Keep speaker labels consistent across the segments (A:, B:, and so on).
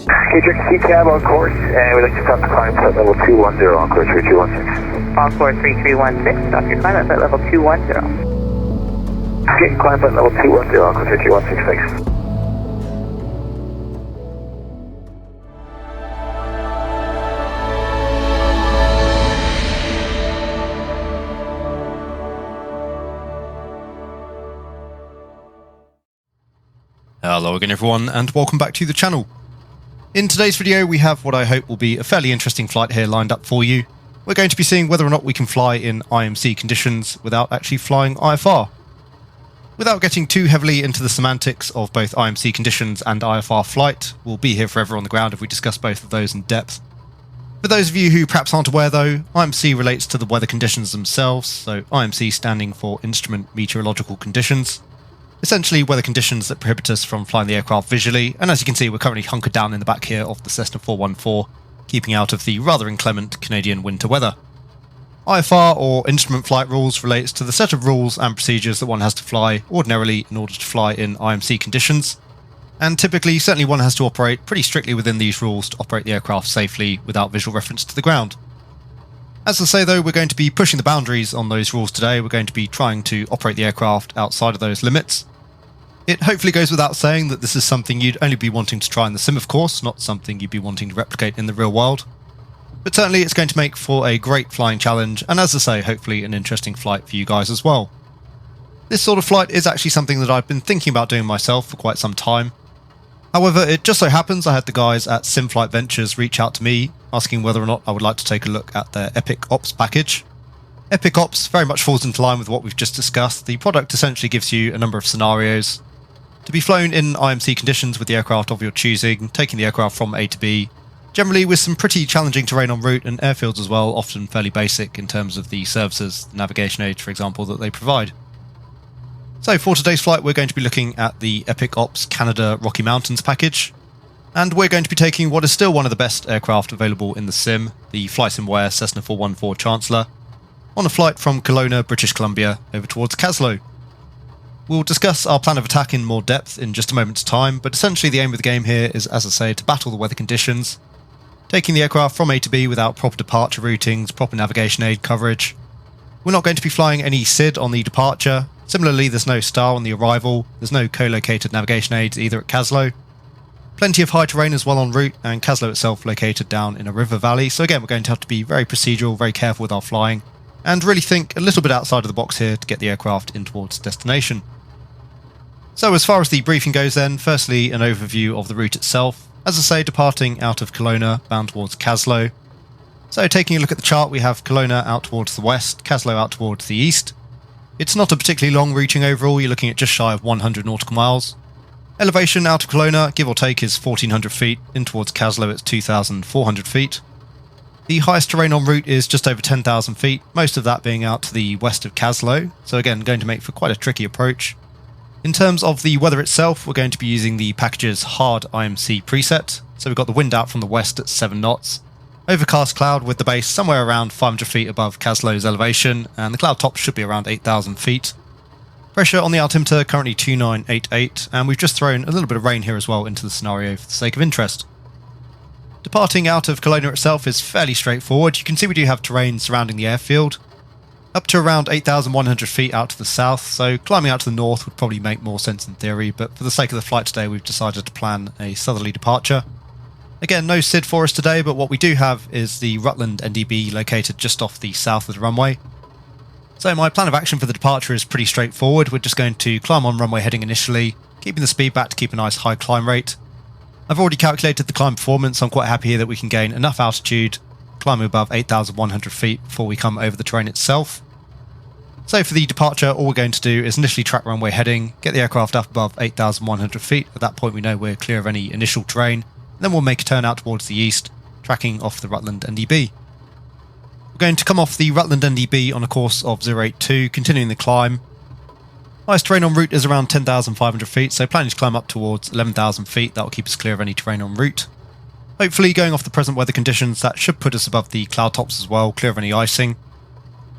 A: check CCAB on course, and we'd like to stop the climb at level 210 on course 3316.
B: On course 3316, stop your climb at level 210.
A: Okay, climb at level 210 on course 3316, thanks.
C: Hello again everyone, and welcome back to the channel. In today's video we have what I hope will be a fairly interesting flight here lined up for you. We're going to be seeing whether or not we can fly in IMC conditions without actually flying IFR. Without getting too heavily into the semantics of both IMC conditions and IFR flight, we'll be here forever on the ground if we discuss both of those in depth. For those of you who perhaps aren't aware though, IMC relates to the weather conditions themselves, so IMC standing for Instrument Meteorological Conditions. Essentially weather conditions that prohibit us from flying the aircraft visually, and as you can see we're currently hunkered down in the back here of the Cessna 414, keeping out of the rather inclement Canadian winter weather. IFR, or Instrument Flight Rules, relates to the set of rules and procedures that one has to fly ordinarily in order to fly in IMC conditions, and typically certainly one has to operate pretty strictly within these rules to operate the aircraft safely without visual reference to the ground. As I say though, we're going to be pushing the boundaries on those rules today. We're going to be trying to operate the aircraft outside of those limits. It hopefully goes without saying that this is something you'd only be wanting to try in the sim, of course, not something you'd be wanting to replicate in the real world. But certainly it's going to make for a great flying challenge, and as I say, hopefully an interesting flight for you guys as well. This sort of flight is actually something that I've been thinking about doing myself for quite some time. However, it just so happens I had the guys at SimFlight Ventures reach out to me, asking whether or not I would like to take a look at their Epic Ops package. Epic Ops very much falls into line with what we've just discussed. The product essentially gives you a number of scenarios to be flown in IMC conditions with the aircraft of your choosing, taking the aircraft from A to B, generally with some pretty challenging terrain en route and airfields as well, often fairly basic in terms of the services, the navigation aids for example, that they provide. So for today's flight we're going to be looking at the Epic Ops Canada Rocky Mountains package, and we're going to be taking what is still one of the best aircraft available in the sim, the FlightSimWare Cessna 414 Chancellor, on a flight from Kelowna, British Columbia, over towards Kaslo. We'll discuss our plan of attack in more depth in just a moment's time, but essentially the aim of the game here is, as I say, to battle the weather conditions, taking the aircraft from A to B without proper departure routings, proper navigation aid coverage. We're not going to be flying any SID on the departure. Similarly, there's no STAR on the arrival, there's no co-located navigation aids either at Kaslo. Plenty of high terrain as well en route, and Kaslo itself located down in a river valley, so again we're going to have to be very procedural, very careful with our flying, and really think a little bit outside of the box here to get the aircraft in towards destination. So as far as the briefing goes then, firstly an overview of the route itself. As I say, departing out of Kelowna, bound towards Kaslo. So taking a look at the chart, we have Kelowna out towards the west, Kaslo out towards the east. It's not a particularly long routing overall, you're looking at just shy of 100 nautical miles. Elevation out of Kelowna, give or take, is 1400 feet, in towards Kaslo it's 2400 feet. The highest terrain en route is just over 10,000 feet, most of that being out to the west of Kaslo, so again going to make for quite a tricky approach. In terms of the weather itself, we're going to be using the package's hard IMC preset, so we've got the wind out from the west at 7 knots, overcast cloud with the base somewhere around 500 feet above Kaslo's elevation, and the cloud top should be around 8,000 feet. Pressure on the altimeter currently 2988, and we've just thrown a little bit of rain here as well into the scenario for the sake of interest. Departing out of Kelowna itself is fairly straightforward. You can see we do have terrain surrounding the airfield, up to around 8,100 feet out to the south, so climbing out to the north would probably make more sense in theory, but for the sake of the flight today we've decided to plan a southerly departure. Again, no SID for us today, but what we do have is the Rutland NDB located just off the south of the runway. So my plan of action for the departure is pretty straightforward. We're just going to climb on runway heading initially, keeping the speed back to keep a nice high climb rate. I've already calculated the climb performance, so I'm quite happy here that we can gain enough altitude, climbing above 8,100 feet before we come over the terrain itself. So for the departure, all we're going to do is initially track runway heading, get the aircraft up above 8,100 feet. At that point we know we're clear of any initial terrain, and then we'll make a turn out towards the east, tracking off the Rutland NDB. We're going to come off the Rutland NDB on a course of 082, continuing the climb. Highest terrain en route is around 10,500 feet, so planning to climb up towards 11,000 feet. That will keep us clear of any terrain en route. Hopefully, going off the present weather conditions, that should put us above the cloud tops as well, clear of any icing.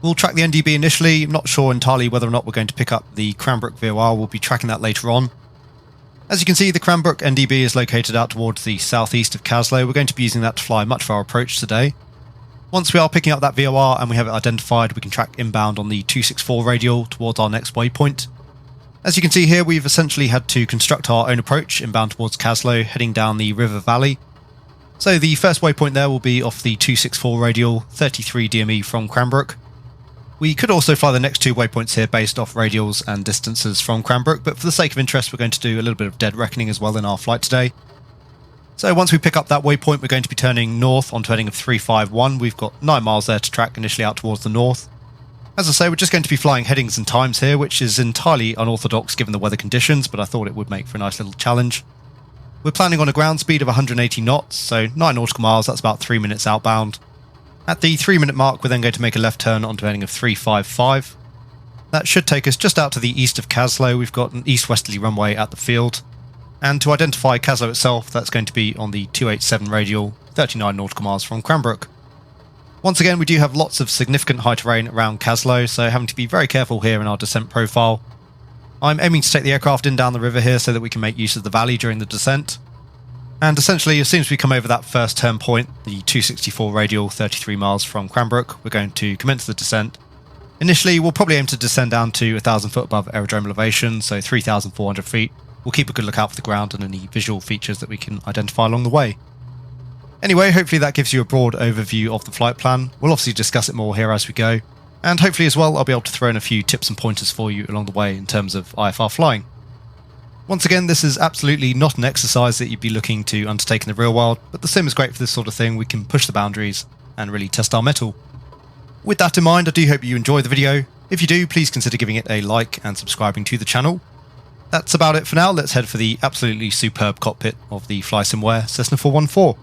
C: We'll track the NDB initially. I'm not sure entirely whether or not we're going to pick up the Cranbrook VOR. We'll be tracking that later on. As you can see, the Cranbrook NDB is located out towards the southeast of Kaslo. We're going to be using that to fly much of our approach today. Once we are picking up that VOR and we have it identified, we can track inbound on the 264 radial towards our next waypoint. As you can see here, we've essentially had to construct our own approach inbound towards Kaslo, heading down the river valley. So the first waypoint there will be off the 264 radial, 33 DME from Cranbrook. We could also fly the next two waypoints here based off radials and distances from Cranbrook, but for the sake of interest we're going to do a little bit of dead reckoning as well in our flight today. So once we pick up that waypoint, we're going to be turning north onto heading of 351. We've got 9 miles there to track initially out towards the north. As I say, we're just going to be flying headings and times here, which is entirely unorthodox given the weather conditions, but I thought it would make for a nice little challenge. We're planning on a ground speed of 180 knots, so 9 nautical miles, that's about 3 minutes outbound. At the 3-minute mark, we're then going to make a left turn onto heading of 355. That should take us just out to the east of Kaslo. We've got an east-westerly runway at the field. And to identify Kaslo itself, that's going to be on the 287 radial, 39 nautical miles from Cranbrook. Once again, we do have lots of significant high terrain around Kaslo, so having to be very careful here in our descent profile. I'm aiming to take the aircraft in down the river here so that we can make use of the valley during the descent. And essentially, as soon as we come over that first turn point, the 264 radial, 33 miles from Cranbrook, we're going to commence the descent. Initially, we'll probably aim to descend down to 1,000 foot above aerodrome elevation, so 3,400 feet. We'll keep a good lookout for the ground and any visual features that we can identify along the way. Anyway, hopefully that gives you a broad overview of the flight plan. We'll obviously discuss it more here as we go. And hopefully as well, I'll be able to throw in a few tips and pointers for you along the way in terms of IFR flying. Once again, this is absolutely not an exercise that you'd be looking to undertake in the real world, but the sim is great for this sort of thing. We can push the boundaries and really test our mettle. With that in mind, I do hope you enjoy the video. If you do, please consider giving it a like and subscribing to the channel. That's about it for now. Let's head for the absolutely superb cockpit of the FlySimWare Cessna 414.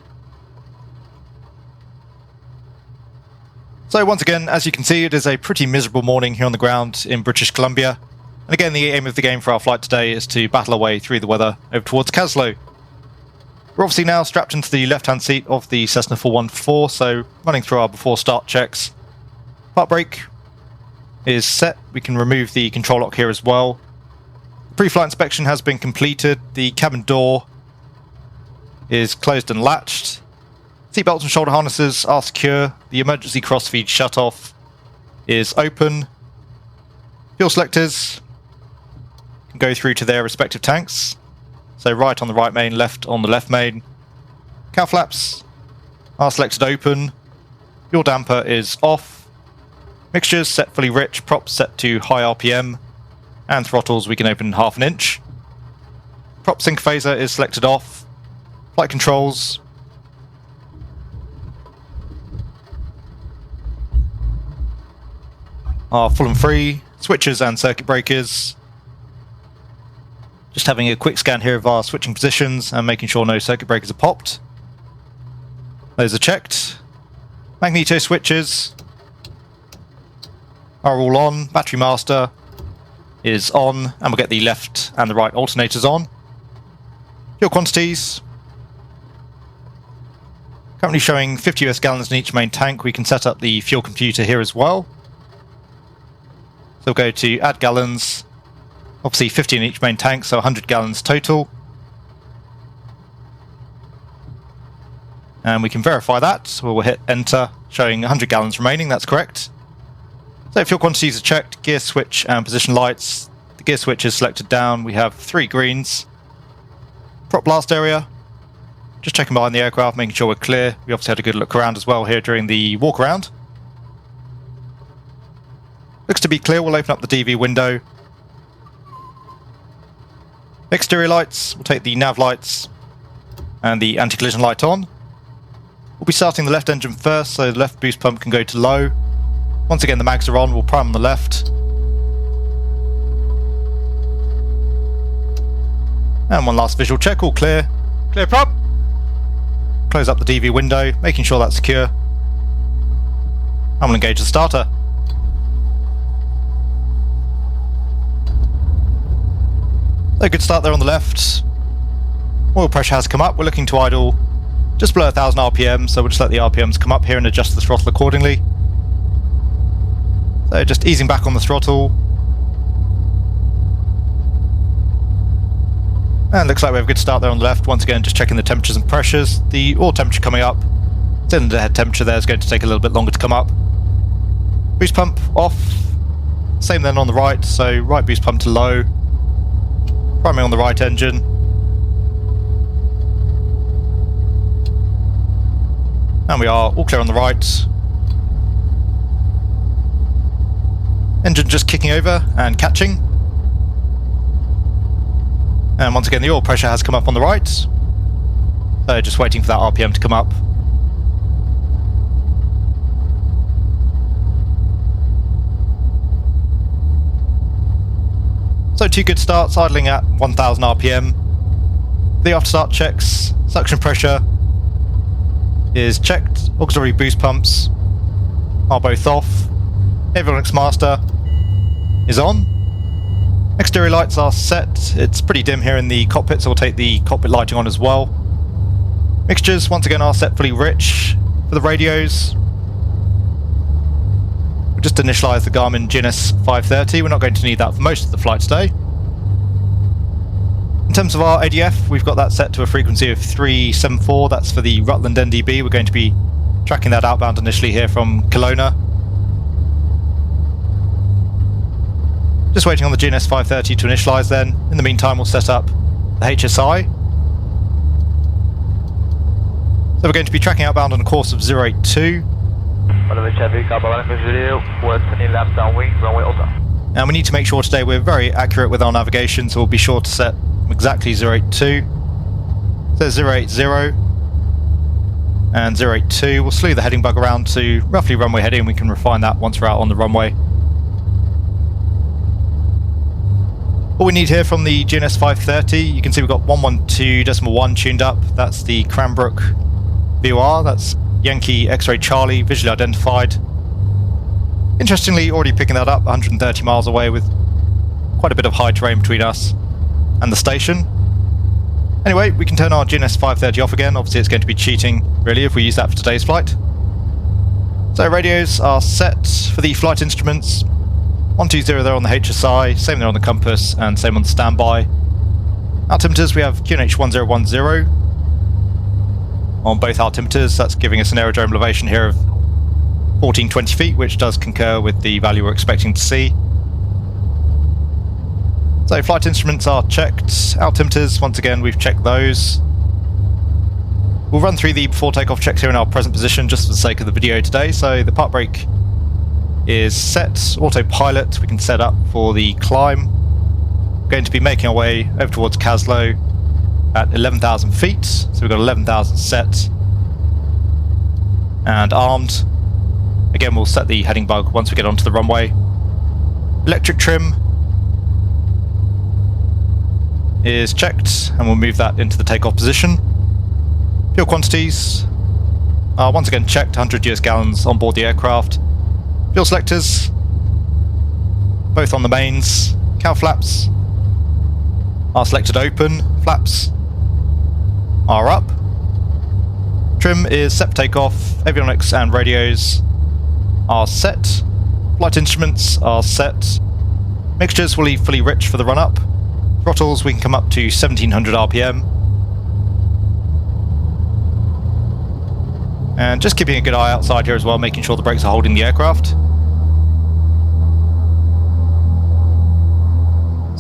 C: So once again, as you can see, it is a pretty miserable morning here on the ground in British Columbia. And again, the aim of the game for our flight today is to battle our way through the weather over towards Kaslo. We're obviously now strapped into the left-hand seat of the Cessna 414, so running through our before start checks. Part brake is set. We can remove the control lock here as well. Pre-flight inspection has been completed. The cabin door is closed and latched. Seatbelts and shoulder harnesses are secure. The emergency crossfeed shutoff is open. Fuel selectors can go through to their respective tanks. So right on the right main, left on the left main. Cow flaps are selected open. Fuel damper is off. Mixtures set fully rich. Props set to high RPM. And throttles we can open 1/2 inch. Prop synchrophaser is selected off. Flight controls are full and free. Switches and circuit breakers. Just having a quick scan here of our switching positions and making sure no circuit breakers are popped. Those are checked. Magneto switches are all on. Battery master is on, and we'll get the left and the right alternators on. Fuel quantities. Currently showing 50 US gallons in each main tank. We can set up the fuel computer here as well. So we'll go to add gallons. Obviously 50 in each main tank, so 100 gallons total. And we can verify that. So we'll hit enter, showing 100 gallons remaining. That's correct. So fuel quantities are checked, gear switch and position lights. The gear switch is selected down. We have 3 greens. Prop blast area. Just checking behind the aircraft, making sure we're clear. We obviously had a good look around as well here during the walk around. Looks to be clear. We'll open up the DV window. Exterior lights. We'll take the nav lights and the anti-collision light on. We'll be starting the left engine first, so the left boost pump can go to low. Once again, the mags are on. We'll prime on the left. And one last visual check. All clear. Clear prop. Close up the DV window, making sure that's secure. And we'll engage the starter. A good start there on the left. Oil pressure has come up. We're looking to idle just below 1,000 RPM, so we'll just let the RPMs come up here and adjust the throttle accordingly. So just easing back on the throttle. And looks like we have a good start there on the left. Once again, just checking the temperatures and pressures. The oil temperature coming up. Cylinder head temperature there is going to take a little bit longer to come up. Boost pump off. Same then on the right, so right boost pump to low. Priming on the right engine. And we are all clear on the right. Engine just kicking over and catching. And once again, the oil pressure has come up on the right. So just waiting for that RPM to come up. So 2 good starts, idling at 1000 RPM. The after start checks, suction pressure is checked, auxiliary boost pumps are both off, avionics master is on, exterior lights are set. It's pretty dim here in the cockpit, so we'll take the cockpit lighting on as well. Mixtures once again are set fully rich. For the radios, we'll just initialize the Garmin GNS 530. We're not going to need that for most of the flight today. In terms of our ADF, we've got that set to a frequency of 374. That's for the Rutland NDB. We're going to be tracking that outbound initially here from Kelowna. Just waiting on the GNS 530 to initialize then. In the meantime, we'll set up the HSI. So we're going to be tracking outbound on a course of 082. And we need to make sure today we're very accurate with our navigation, so we'll be sure to set exactly 082. There's 080 and 082. We'll slew the heading bug around to roughly runway heading. We can refine that once we're out on the runway. What we need here from the GNS 530, you can see we've got 112.1 tuned up. That's the Cranbrook VOR. That's Yankee X-Ray Charlie, visually identified. Interestingly, already picking that up 130 miles away with quite a bit of high terrain between us and the station. Anyway, we can turn our GNS 530 off again. Obviously it's going to be cheating, really, if we use that for today's flight. So radios are set for the flight instruments. 120 there on the HSI, same there on the compass, and same on the standby. Altimeters, we have QNH 1010 on both altimeters. That's giving us an aerodrome elevation here of 1420 feet, which does concur with the value we're expecting to see. So flight instruments are checked. Altimeters, once again, we've checked those. We'll run through the before takeoff checks here in our present position just for the sake of the video today. So the park brake is set. Autopilot we can set up for the climb. We're going to be making our way over towards Kaslo at 11,000 feet. So we've got 11,000 set and armed. Again, we'll set the heading bug once we get onto the runway. Electric trim is checked, and we'll move that into the takeoff position. Fuel quantities are once again checked, 100 US gallons on board the aircraft. Fuel selectors, both on the mains. Cow flaps are selected open, flaps are up. Trim is set for takeoff, avionics and radios are set. Flight instruments are set. Mixtures will be fully rich for the run-up. Throttles, we can come up to 1700 RPM. And just keeping a good eye outside here as well, making sure the brakes are holding the aircraft.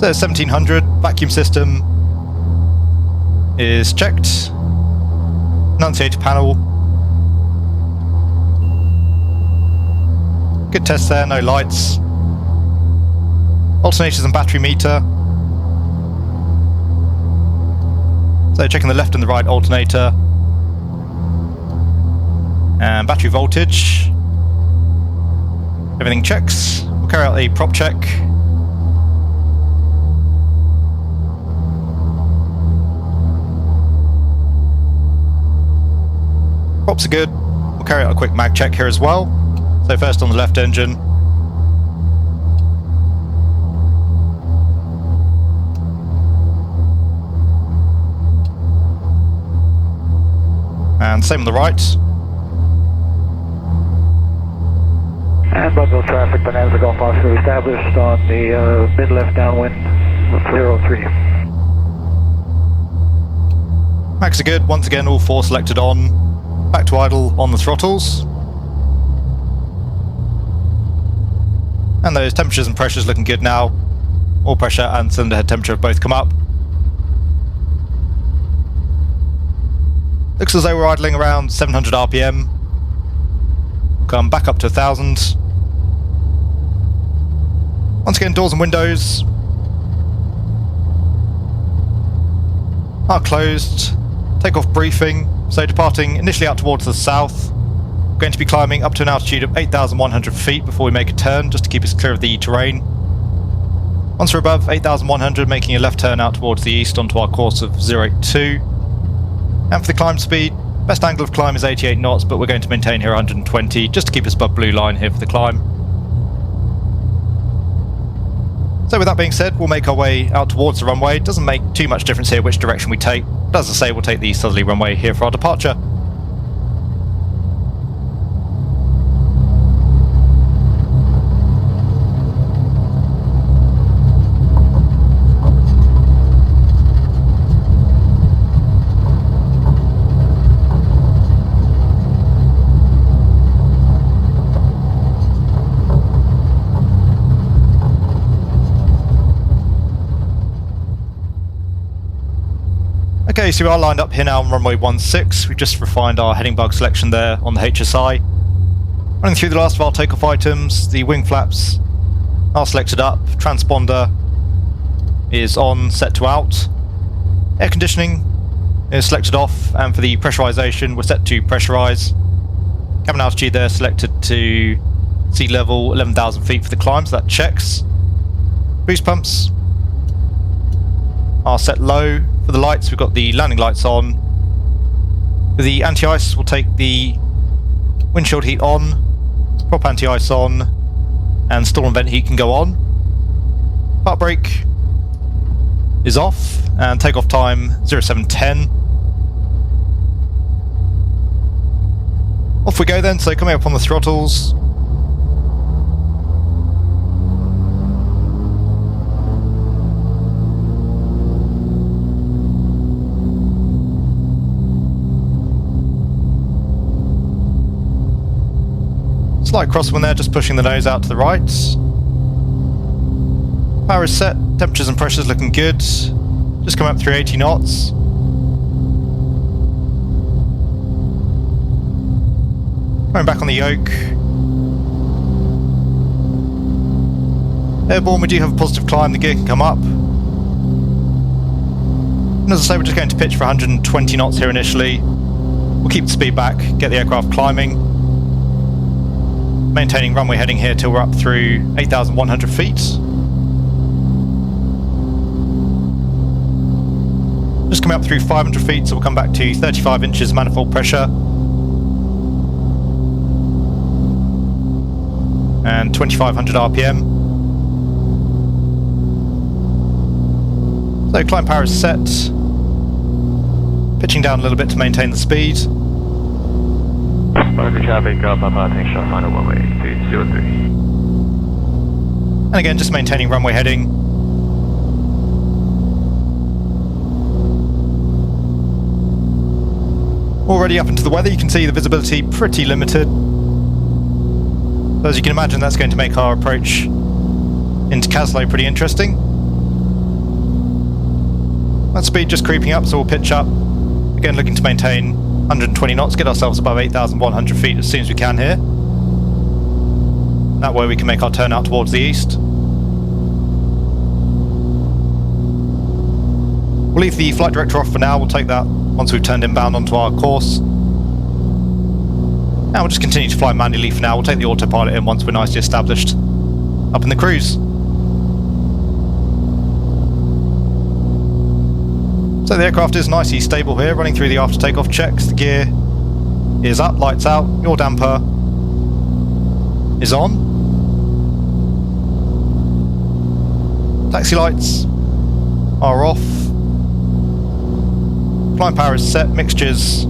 C: So 1700, vacuum system is checked. Annunciator panel. Good test there, no lights. Alternators and battery meter. So checking the left and the right alternator. And battery voltage. Everything checks. We'll carry out a prop check. Props are good. We'll carry out a quick mag check here as well. So first on the left engine. And same on the right.
D: And Buffalo traffic, Bonanza Golf Oscar established on the mid-left downwind 03.
C: Max are good. Once again, all 4 selected on. Back to idle on the throttles. And those temperatures and pressures looking good now. All pressure and cylinder head temperature have both come up. Looks as though we're idling around 700 RPM. Come back up to 1000. Once again, doors and windows are closed. Takeoff briefing. So departing initially out towards the south. Going to be climbing up to an altitude of 8,100 feet before we make a turn, just to keep us clear of the terrain. Once we're above 8,100, making a left turn out towards the east onto our course of 082. And for the climb speed, best angle of climb is 88 knots, but we're going to maintain here 120, just to keep us above blue line here for the climb. So with that being said, we'll make our way out towards the runway. It doesn't make too much difference here which direction we take, but as I say, we'll take the southerly runway here for our departure. Okay, so we are lined up here now on runway 16. We've just refined our heading bug selection there on the HSI. Running through the last of our takeoff items, the wing flaps are selected up, transponder is on, set to out. Air conditioning is selected off, and for the pressurization, we're set to pressurize. Cabin altitude there selected to sea level 11,000 feet for the climb, so that checks. Boost pumps are set low. For the lights, we've got the landing lights on. For the anti-ice, we'll take the windshield heat on, prop anti-ice on, and stall and vent heat can go on. Part brake is off, and takeoff time 0710. Off we go then, so coming up on the throttles. Slight crosswind there, just pushing the nose out to the right. Power is set, temperatures and pressures looking good. Just come up 380 knots. Going back on the yoke. Airborne, we do have a positive climb, the gear can come up. And as I say, we're just going to pitch for 120 knots here initially. We'll keep the speed back, get the aircraft climbing. Maintaining runway heading here till we're up through 8,100 feet. Just coming up through 500 feet, so we'll come back to 35 inches manifold pressure. And 2,500 RPM. So climb power is set. Pitching down a little bit to maintain the speed.
D: Traffic, Papa, attention, final runway 303.
C: And again, just maintaining runway heading. Already up into the weather, you can see the visibility pretty limited. So as you can imagine, that's going to make our approach into Kaslo pretty interesting. That speed just creeping up, so we'll pitch up. Again, looking to maintain 120 knots, get ourselves above 8,100 feet as soon as we can here. That way we can make our turn out towards the east. We'll leave the flight director off for now, we'll take that once we've turned inbound onto our course. And we'll just continue to fly manually for now, we'll take the autopilot in once we're nicely established up in the cruise. So the aircraft is nicely stable here, running through the after takeoff checks. The gear is up, lights out, yaw damper is on. Taxi lights are off. Flying power is set, mixtures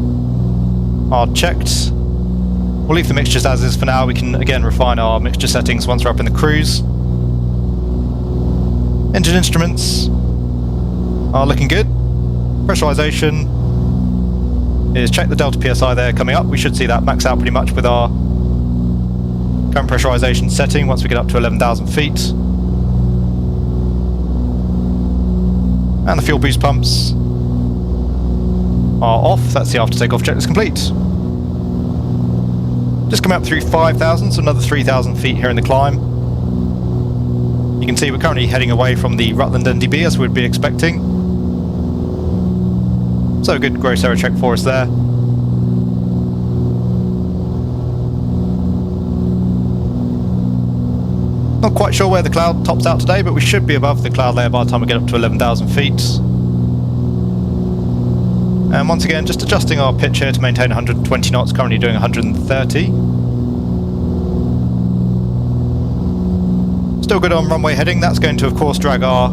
C: are checked. We'll leave the mixtures as is for now. We can again refine our mixture settings once we're up in the cruise. Engine instruments are looking good. Pressurization is check the delta PSI there coming up. We should see that max out pretty much with our current pressurization setting once we get up to 11,000 feet. And the fuel boost pumps are off. That's the after takeoff checklist complete. Just coming up through 5,000, so another 3,000 feet here in the climb. You can see we're currently heading away from the Rutland NDB as we'd be expecting. So a good gross error check for us there. Not quite sure where the cloud tops out today, but we should be above the cloud layer by the time we get up to 11,000 feet. And once again, just adjusting our pitch here to maintain 120 knots, currently doing 130. Still good on runway heading. That's going to, of course, drag our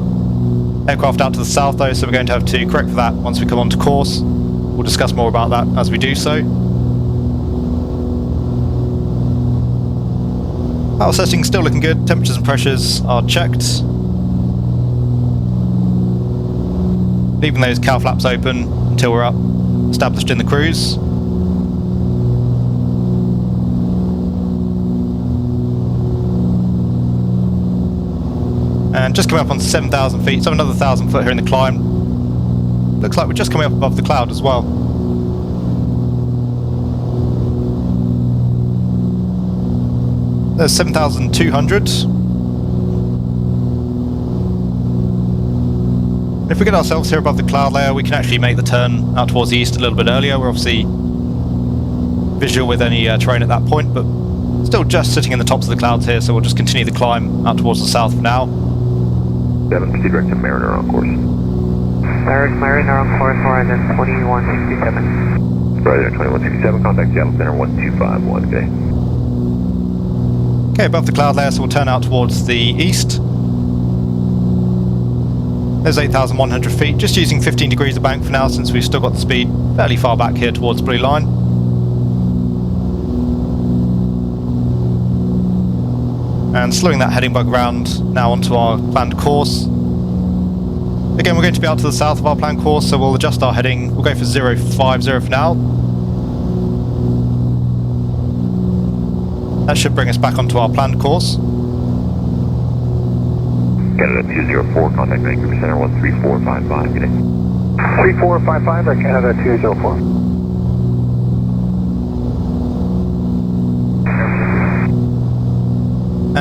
C: aircraft out to the south though, so we're going to have to correct for that once we come onto course. We'll discuss more about that as we do so. Power settings still looking good, temperatures and pressures are checked. Leaving those cowl flaps open until we're up, established in the cruise. And just coming up on 7,000 feet, so another 1,000 foot here in the climb. Looks like we're just coming up above the cloud as well. There's 7,200. If we get ourselves here above the cloud layer, we can actually make the turn out towards the east a little bit earlier. We're obviously visual with any terrain at that point, but still just sitting in the tops of the clouds here, so we'll just continue the climb out towards the south for now.
A: 7, proceed direct to Mariner on course.
B: Mariner on course, Horizon 2167.
A: Horizon 2167, contact Seattle Center 1251, okay.
C: Okay, above the cloud layer, so we'll turn out towards the east. There's 8,100 feet, just using 15 degrees of bank for now since we've still got the speed fairly far back here towards blue line. And slowing that heading bug round now onto our planned course. Again, we're going to be out to the south of our planned course, so we'll adjust our heading. We'll go for 050 for now. That should bring us back onto our planned course.
A: Canada 204, contact Vancouver Center 13455, good day.
D: 3455 or Canada 204.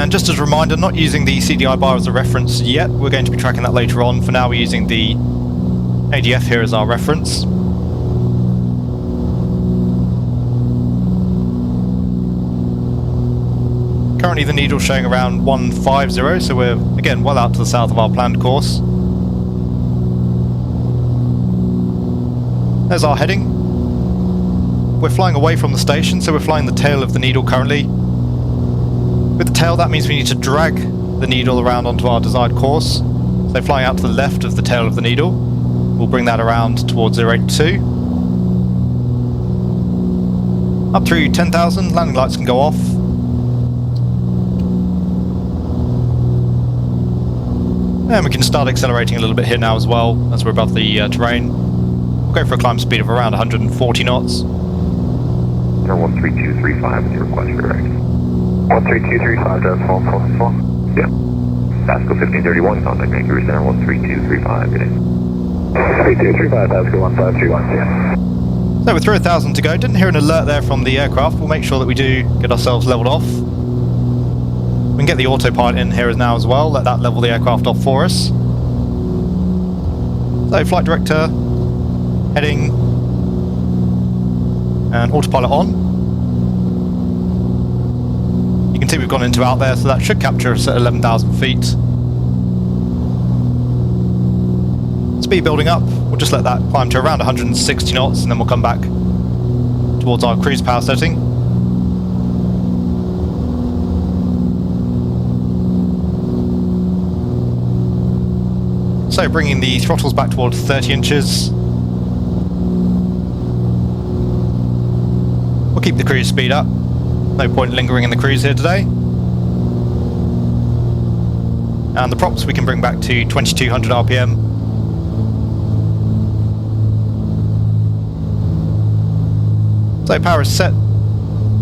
C: And just as a reminder, not using the CDI bar as a reference yet. We're going to be tracking that later on. For now, we're using the ADF here as our reference. Currently the needle's showing around 150, so we're again well out to the south of our planned course. There's our heading. We're flying away from the station, so we're flying the tail of the needle currently. With the tail, that means we need to drag the needle around onto our desired course. So flying out to the left of the tail of the needle, we'll bring that around towards 082. Up through 10,000, landing lights can go off. And we can start accelerating a little bit here now as well, as we're above the terrain. We'll go for a climb speed of around 140 knots.
A: 13235 is your request for direct.
D: 13235, that's full.
A: Yeah. Pasco 1531, contact Vancouver Center 13235, good day.
D: 3235, Pasco 1531, yeah.
C: So we're through 1,000 to go. Didn't hear an alert there from the aircraft. We'll make sure that we do get ourselves leveled off. We can get the autopilot in here now as well, let that level the aircraft off for us. So flight director, heading, and autopilot on. You can see we've gone into out there, so that should capture us at 11,000 feet. Speed building up, we'll just let that climb to around 160 knots and then we'll come back towards our cruise power setting. So bringing the throttles back towards 30 inches. We'll keep the cruise speed up. No point lingering in the cruise here today. And the props we can bring back to 2200 RPM. So power is set,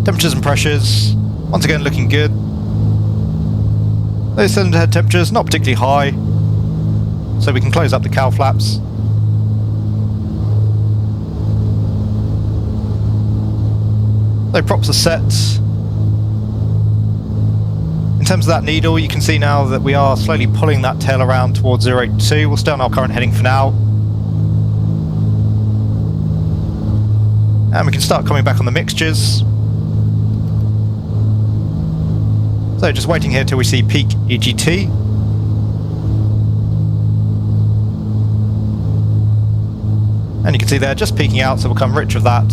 C: temperatures and pressures, once again looking good. Those cylinder head temperatures not particularly high, so we can close up the cowl flaps. So props are set. In terms of that needle, you can see now that we are slowly pulling that tail around towards 082. We'll stay on our current heading for now. And we can start coming back on the mixtures. So just waiting here till we see peak EGT. And you can see there, just peaking out, so we'll come rich of that.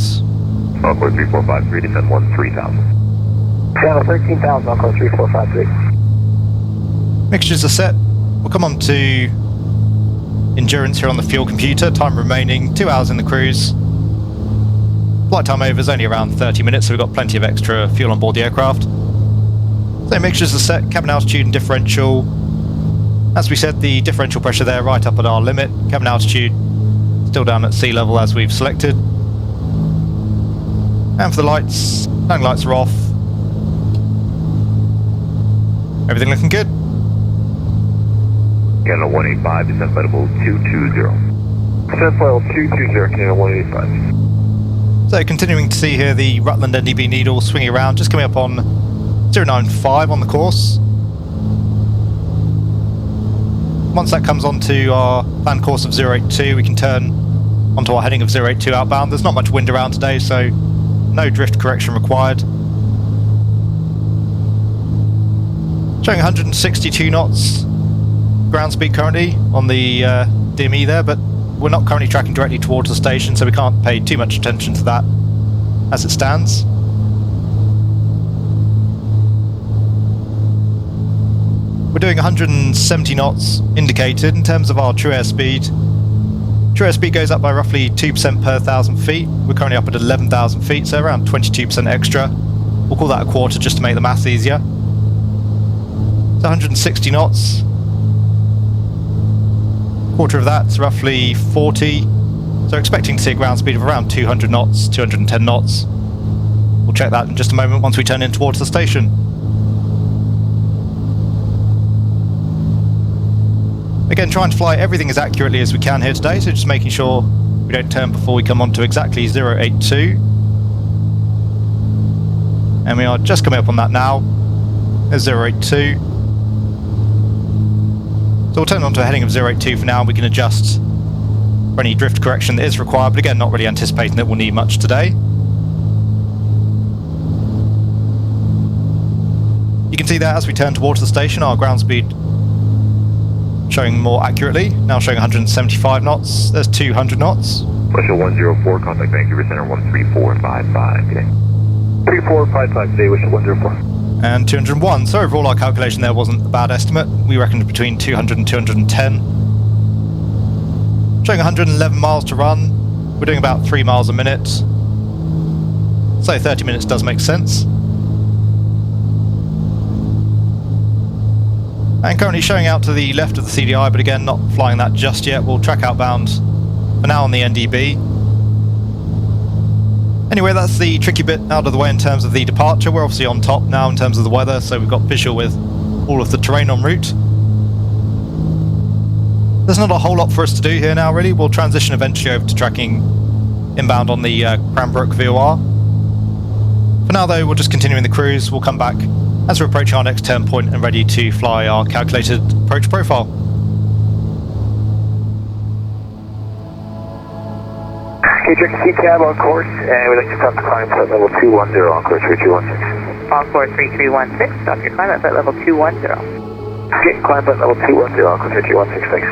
A: Encore 3453, descend 13,000.
D: Channel 13,000, Encore 3453.
C: Mixtures are set. We'll come on to endurance here on the fuel computer. Time remaining, 2 hours in the cruise. Flight time over is only around 30 minutes, so we've got plenty of extra fuel on board the aircraft. So mixtures are set, cabin altitude and differential. As we said, the differential pressure there right up at our limit. Cabin altitude still down at sea level as we've selected. And for the lights, landing lights are off. Everything looking good.
A: Canada 185, descend flight level 220. Descend flight level 220, Canada 185.
C: So continuing to see here the Rutland NDB needle swinging around, just coming up on 095 on the course. Once that comes onto our planned course of 082, we can turn onto our heading of 082 outbound. There's not much wind around today, so no drift correction required. Showing 162 knots ground speed currently on the DME there, but we're not currently tracking directly towards the station, so we can't pay too much attention to that as it stands. We're doing 170 knots indicated. In terms of our true airspeed, true airspeed goes up by roughly 2% per 1,000 feet. We're currently up at 11,000 feet, so around 22% extra. We'll call that a quarter just to make the maths easier. So 160 knots. Quarter of that's roughly 40. So expecting to see a ground speed of around 200 knots, 210 knots. We'll check that in just a moment once we turn in towards the station. Again, trying to fly everything as accurately as we can here today, so just making sure we don't turn before we come on to exactly 082. And we are just coming up on that now. There's 082. So we'll turn on to a heading of 082 for now, and we can adjust for any drift correction that is required, but again, not really anticipating that we'll need much today. You can see that as we turn towards the station, our ground speed showing more accurately, now showing 175 knots. There's 200 knots.
A: Pressure 104, contact Vancouver Center 13455 today. 3455 today, wish 104.
C: And 201, so overall our calculation there wasn't a bad estimate. We reckoned between 200 and 210. Showing 111 miles to run. We're doing about 3 miles a minute. So 30 minutes does make sense. And currently showing out to the left of the CDI, but again, not flying that just yet. We'll track outbound for now on the NDB. Anyway, that's the tricky bit out of the way in terms of the departure. We're obviously on top now in terms of the weather, so we've got visual with all of the terrain en route. There's not a whole lot for us to do here now, really. We'll transition eventually over to tracking inbound on the Cranbrook VOR. For now, though, we'll just continue in the cruise. We'll come back as we're approaching our next turn point and ready to fly our calculated approach profile.
A: KTX cab on course, and we'd like to stop the climb at level 210 on course 3316.
B: Encore 3316, stop your climb at flight level 210.
A: Okay, climb at level 210 on course 3316, thanks.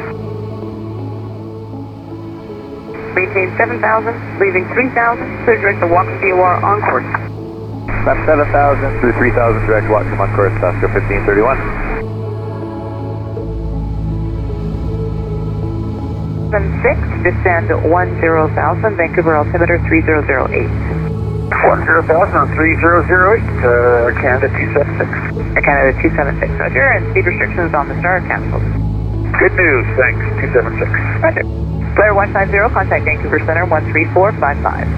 B: Maintain 7,000, leaving 3,000, clear direct to walk VOR on course.
D: Left 7,000 through 3,000, direct watch on course, Oscar 1531.
B: 76, descend 10,000, Vancouver altimeter 3008.
A: 10,000 on 3008, Canada 276.
B: Canada 276, roger, and speed restrictions on the star are cancelled.
A: Good news, thanks, 276.
B: Roger. Flare 150, contact Vancouver Center 13455.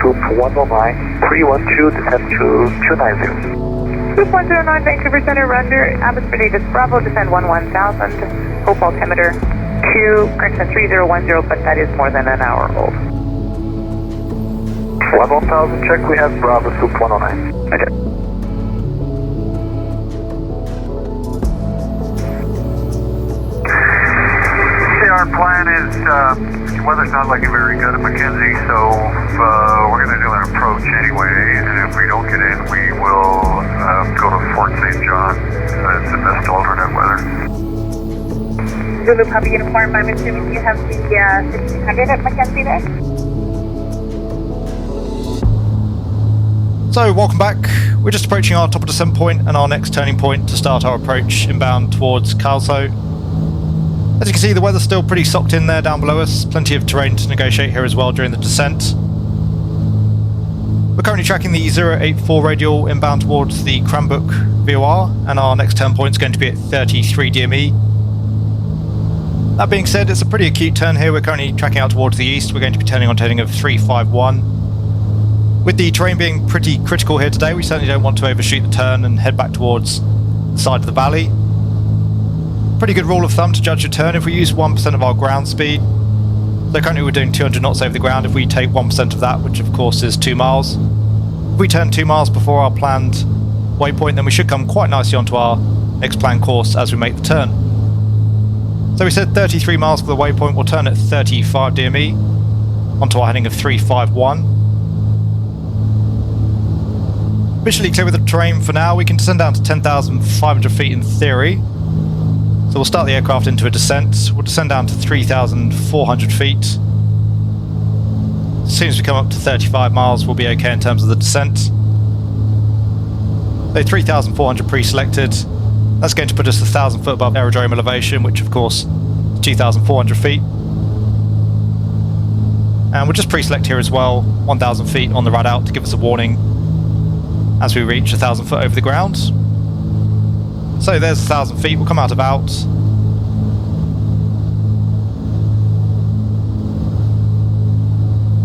A: Soup 109, 312, descend to 290.
B: Soup 109, Vancouver Center, render, atmosphere data Bravo, descend 11,000, hope altimeter 2, correction 3010, but that is more than an hour old.
A: 11,000, check, we have Bravo Soup 109.
B: Okay.
A: Our plan is, weather's not looking very good at McKenzie, so we're going to do an approach anyway, and if we don't get in, we will go to Fort St. John. It's the best alternate weather.
B: Zulu Puppy Uniform, I'm assuming you have the 1600 at McKenzie there?
C: So, welcome back. We're just approaching our top of descent point and our next turning point to start our approach inbound towards Kaslo. As you can see, the weather's still pretty socked in there down below us. Plenty of terrain to negotiate here as well during the descent. We're currently tracking the 084 radial inbound towards the Cranbrook VOR, and our next turn point is going to be at 33 DME. That being said, it's a pretty acute turn here. We're currently tracking out towards the east. We're going to be turning on a heading of 351. With the terrain being pretty critical here today, we certainly don't want to overshoot the turn and head back towards the side of the valley. Pretty good rule of thumb to judge your turn: if we use 1% of our ground speed, so currently we're doing 200 knots over the ground, if we take 1% of that, which of course is 2 miles, if we turn 2 miles before our planned waypoint, then we should come quite nicely onto our next planned course as we make the turn. So we said 33 miles for the waypoint. We'll turn at 35 DME onto our heading of 351. Visually clear with the terrain for now. We can descend down to 10,500 feet in theory. So we'll start the aircraft into a descent. We'll descend down to 3,400 feet. As soon as we come up to 35 miles, we'll be okay in terms of the descent. So 3,400 pre-selected. That's going to put us 1,000 foot above aerodrome elevation, which of course is 2,400 feet. And we'll just pre-select here as well, 1,000 feet on the rad out to give us a warning as we reach 1,000 foot over the ground. So there's 1,000 feet, we'll come out about.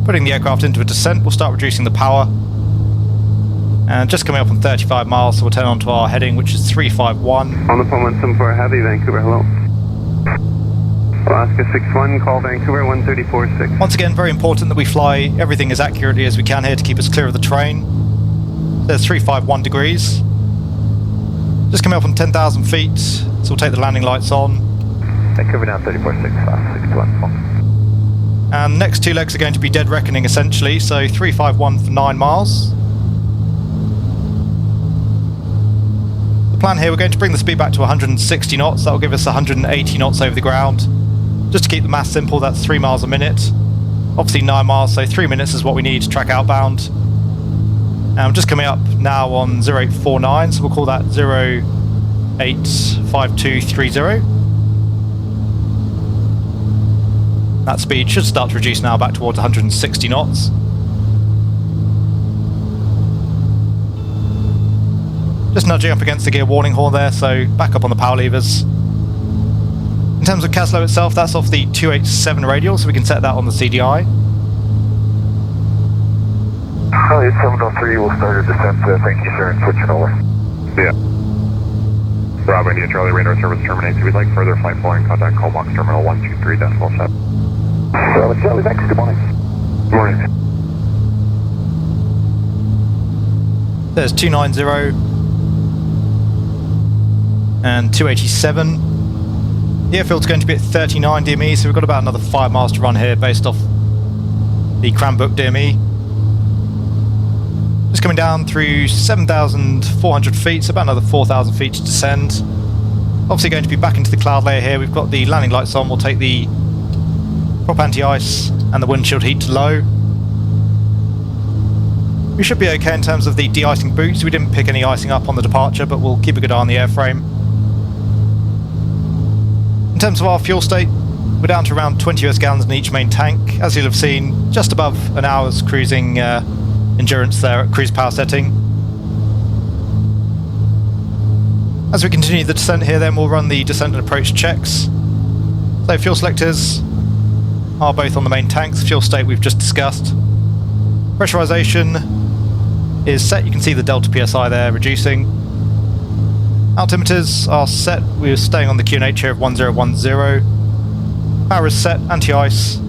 C: Putting the aircraft into a descent, we'll start reducing the power. And just coming up on 35 miles, so we'll turn on to our heading, which is 351.
A: On the phone 174 Heavy, Vancouver, hello. Alaska 61, call Vancouver 134.6.
C: Once again, very important that we fly everything as accurately as we can here to keep us clear of the terrain. There's 351 degrees. Just coming up on 10,000 feet, so we'll take the landing lights on.
A: Vancouver down 34.6, 61, call.
C: And next two legs are going to be dead reckoning essentially, so 351 for 9 miles. The plan here, we're going to bring the speed back to 160 knots, that will give us 180 knots over the ground. Just to keep the math simple, that's 3 miles a minute. Obviously 9 miles, so 3 minutes is what we need to track outbound. And I'm just coming up now on 0849, so we'll call that 085230. That speed should start to reduce now back towards 160 knots. Just nudging up against the gear warning horn there, so back up on the power levers. In terms of Kaslo itself, that's off the 287 radial, so we can set that on the CDI.
A: Charlie 703 will start a descent, thank you sir, and switching over. Yeah. Bravo India Charlie, radar service terminates. If we'd like further flight following, contact call box terminal 123.7. Bravo Charlie, thanks, good morning. Good morning.
C: There's 290 and 287. The airfield's going to be at 39 DME, so we've got about another 5 miles to run here based off the Cranbrook DME. Just coming down through 7,400 feet, so about another 4,000 feet to descend. Obviously going to be back into the cloud layer here. We've got the landing lights on. We'll take the prop anti-ice and the windshield heat to low. We should be okay in terms of the de-icing boots. We didn't pick any icing up on the departure, but we'll keep a good eye on the airframe. In terms of our fuel state, we're down to around 20 US gallons in each main tank. As you'll have seen, just above an hour's cruising endurance there at cruise power setting. As we continue the descent here, then we'll run the descent and approach checks. So fuel selectors are both on the main tanks. Fuel state we've just discussed. Pressurization is set. You can see the delta PSI there reducing. Altimeters are set. We're staying on the QNH here of 1010. Power is set. Anti-ice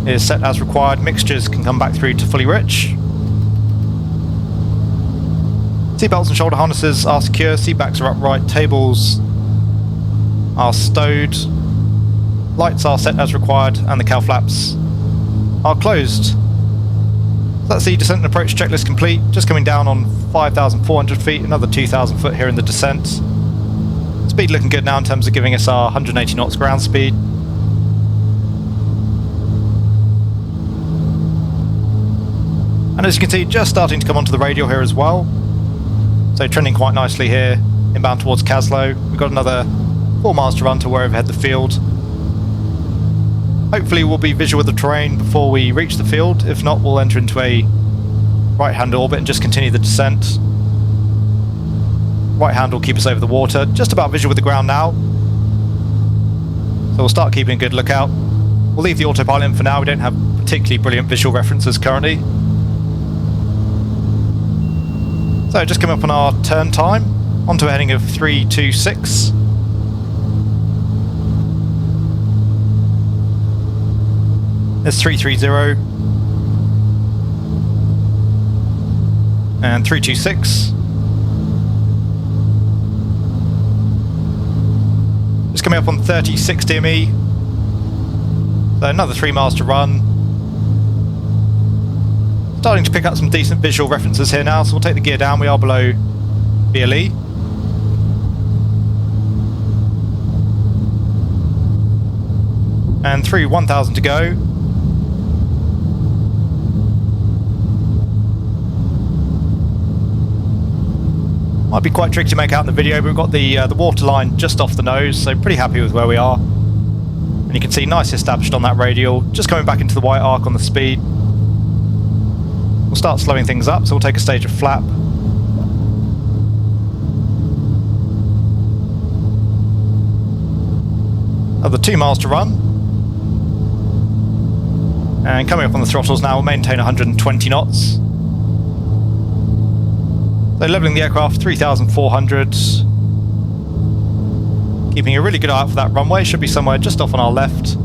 C: is set as required. Mixtures can come back through to fully rich. Seatbelts and shoulder harnesses are secure. Seatbacks are upright. Tables are stowed. Lights are set as required, and the cowl flaps are closed. So that's the descent and approach checklist complete. Just coming down on 5,400 feet, another 2,000 foot here in the descent. Speed looking good now in terms of giving us our 180 knots ground speed. And as you can see, just starting to come onto the radial here as well. So trending quite nicely here, inbound towards Kaslo. We've got another 4 miles to run to where we've head the field. Hopefully we'll be visual with the terrain before we reach the field. If not, we'll enter into a right-hand orbit and just continue the descent. Right hand will keep us over the water. Just about visual with the ground now. So we'll start keeping a good lookout. We'll leave the autopilot in for now. We don't have particularly brilliant visual references currently. So just coming up on our turn time, onto a heading of 326. There's 330 and 326. Just coming up on 36 DME. So another 3 miles to run. Starting to pick up some decent visual references here now, so we'll take the gear down. We are below BLE. And through 1,000 to go. Might be quite tricky to make out in the video, but we've got the water line just off the nose, so pretty happy with where we are. And you can see nice established on that radial, just coming back into the white arc on the speed. We'll start slowing things up, so we'll take a stage of flap. Another 2 miles to run. And coming up on the throttles now, we'll maintain 120 knots. So levelling the aircraft 3,400. Keeping a really good eye out for that runway, should be somewhere just off on our left.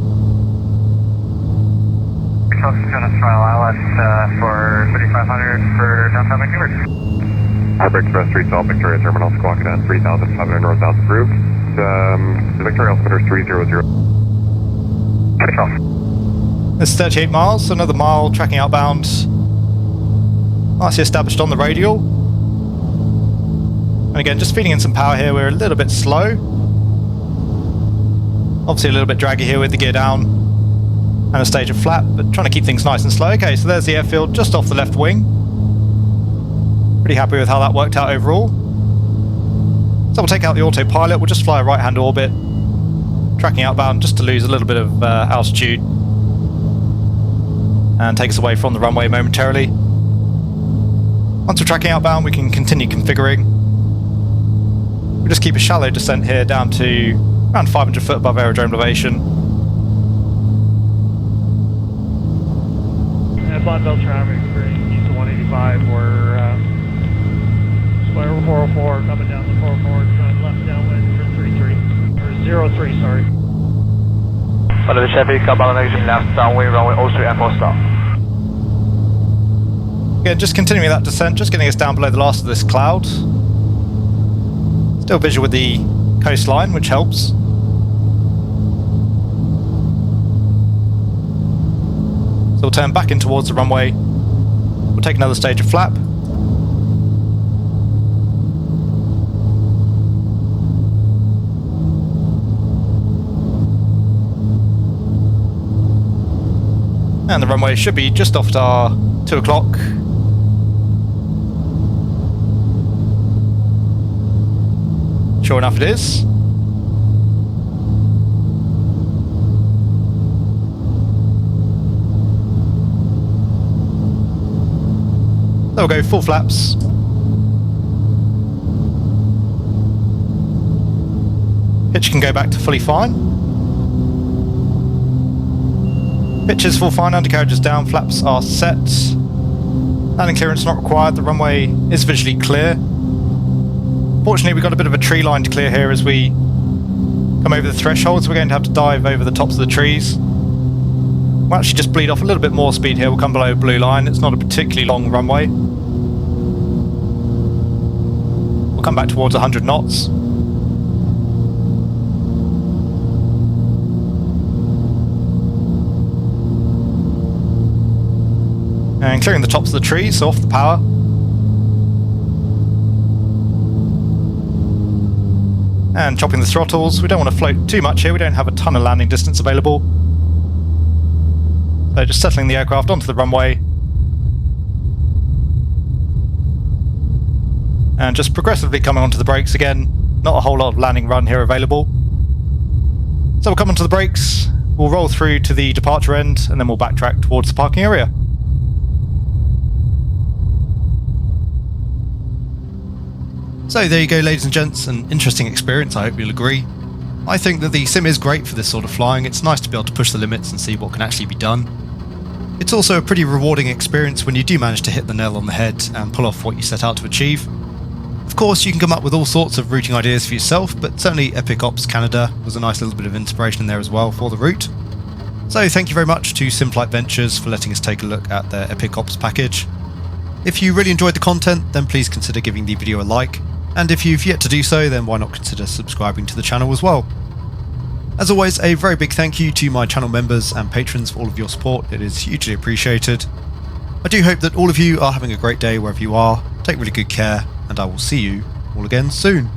D: Shoxx is going to trial ILS for 3,500 for downtown Vancouver.
A: Harbour Express 3 South Victoria Terminal, squawking at 3,500 northbound approved. The Victoria altimeter is 300.
D: Takeoff.
C: This is 38 miles, so another mile tracking outbound. Nicely established on the radial. And again, just feeding in some power here, we're a little bit slow. Obviously a little bit draggy here with the gear down and a stage of flap, but trying to keep things nice and slow. Okay, so there's the airfield just off the left wing. Pretty happy with how that worked out overall. So we'll take out the autopilot, we'll just fly a right-hand orbit, tracking outbound just to lose a little bit of altitude and take us away from the runway momentarily. Once we're tracking outbound, we can continue configuring. We'll just keep a shallow descent here down to around 500 foot above aerodrome elevation.
E: Blind belt traffic for east of 185, we're square 404 coming down the 404, trying left downwind for 33, or 03, sorry.
D: Under the Chevy, Kabbalah negative left downwind, runway 03 and 4 stop.
C: Again, just continuing that descent, just getting us down below the last of this cloud. Still visual with the coastline, which helps. So we'll turn back in towards the runway. We'll take another stage of flap. And the runway should be just off at our 2 o'clock. Sure enough it is. So we'll go full flaps. Pitch can go back to fully fine. Pitch is full fine, undercarriage is down, flaps are set. Landing clearance not required, the runway is visually clear. Fortunately, we've got a bit of a tree line to clear here as we come over the threshold, so we're going to have to dive over the tops of the trees. We'll actually just bleed off a little bit more speed here, we'll come below blue line. It's not a particularly long runway. We'll come back towards 100 knots. And clearing the tops of the trees, so off the power. And chopping the throttles. We don't want to float too much here, we don't have a ton of landing distance available. So just settling the aircraft onto the runway. And just progressively coming onto the brakes again. Not a whole lot of landing run here available. So we'll come onto the brakes, we'll roll through to the departure end, and then we'll backtrack towards the parking area. So there you go, ladies and gents, an interesting experience, I hope you'll agree. I think that the sim is great for this sort of flying. It's nice to be able to push the limits and see what can actually be done. It's also a pretty rewarding experience when you do manage to hit the nail on the head and pull off what you set out to achieve. Of course, you can come up with all sorts of routing ideas for yourself, but certainly Epic Ops Canada was a nice little bit of inspiration in there as well for the route. So thank you very much to Simflight Ventures for letting us take a look at their Epic Ops package. If you really enjoyed the content, then please consider giving the video a like. And if you've yet to do so, then why not consider subscribing to the channel as well. As always, a very big thank you to my channel members and patrons for all of your support. It is hugely appreciated. I do hope that all of you are having a great day wherever you are. Take really good care, and I will see you all again soon.